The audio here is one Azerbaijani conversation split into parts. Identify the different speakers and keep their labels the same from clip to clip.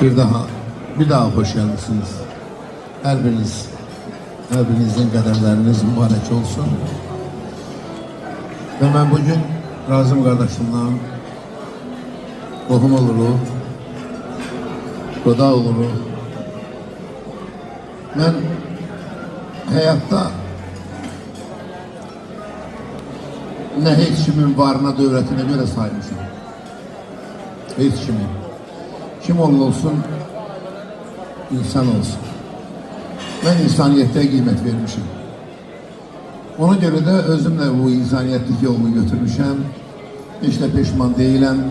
Speaker 1: Bir daha hoş geldiniz. Her birinizin qədərləriniz mübarək olsun. Ve ben bugün Razım kardeşimden qohum oluruq, qoda oluruq. Ben hayatta ne hiç kimin varına, dövlətine göre saymışım. Hiç kimin. Kim olsun, insan olsun. Ben insaniyete kıymet vermişim. Ona göre de özümle bu insaniyetlik yolunu götürmüşəm. Hiç de peşman değilim.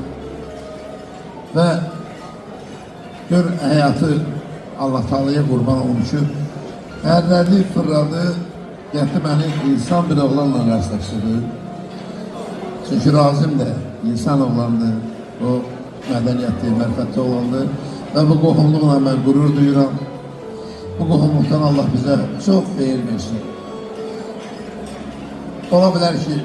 Speaker 1: Ve gör hayatı Allah Teala'ya kurban olmuşum. Ərlədi, fırladı, getdi beni insan bir oğlanla rastlaşdırdı. Çünkü Razım da insan oğlandı. O mədəniyyətli, mərfətli oğlandı. Ve bu qohumluqla ben gurur duyuram. Bu qohumluqdan Allah bize çok xeyir versin. Ola bilər ki,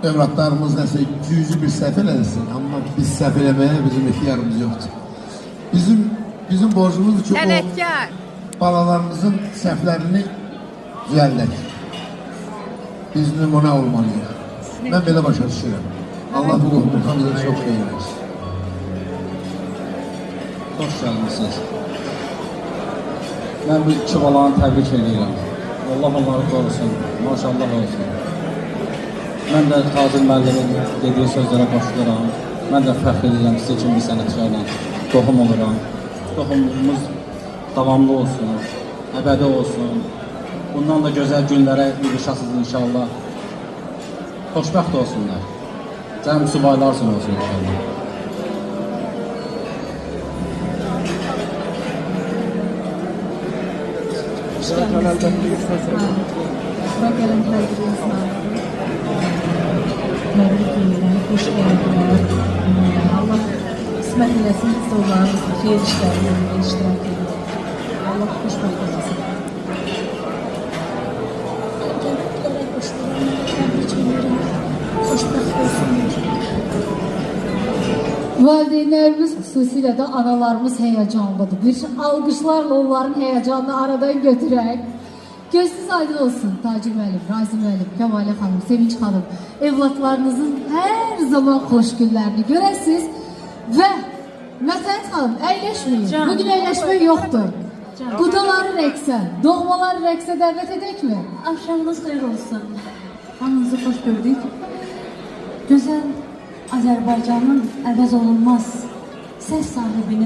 Speaker 1: evlatlarımız nəsə cüzü bir səhv eləsin, amma biz səhv eləməyə bizim ixtiyarımız yoxdur. Bizim borcumuzdur ki, o balalarımızın səhvlərini düzəldək. Biz nümunə olmalıyıq. Mən belə başa düşürəm. Allah bu qohumluqdan bize çok xeyir versin.
Speaker 2: Hoş geldiniz. Ben bu iki balanı təbrik edirəm. Allah onları korusun. Maşallah olsun. Ben de Tacir müəllimin dediği sözlərə başlayıram. Ben de fəxr edirəm sizə kimi bir sənətkarla qohum oluram. Qohumluğumuz davamlı olsun, əbədi olsun. Bundan da güzel günlərə yığışasınız inşallah. Xoşbəxt olsunlar. Cəm subaylarsın olsun inşallah.
Speaker 3: Bura gələn tədbir insanları təbrik edirəm, xoş gəldilər. Allah qismət eləsin, biz də onların xeyir işlərində iştirak edir. Allah xoşbəxt eləsin. Xoşbəxt olsunlar. Valideynlərimiz, xüsusilə də analarımız heyecanlıdır. Bir alqışlarla onların heyecanını aradan götürək. Gözünüz aydın olsun Tacir müəllim, Razım müəllim, Kəmalə xanım, Sevinç xanım. Evlatlarınızın hər zaman xoş günlərini görəsiniz və Məsələt xanım, əyləşməyin. Bugün əyləşmək yoxdur. Qudaları rəqsə, doğmaları rəqsə dəvət edək mi?
Speaker 4: Akşamınız xeyir olsun. Hamınızı xoş gördük. Gözəl Azərbaycanın əvəz olunmaz səs sahibini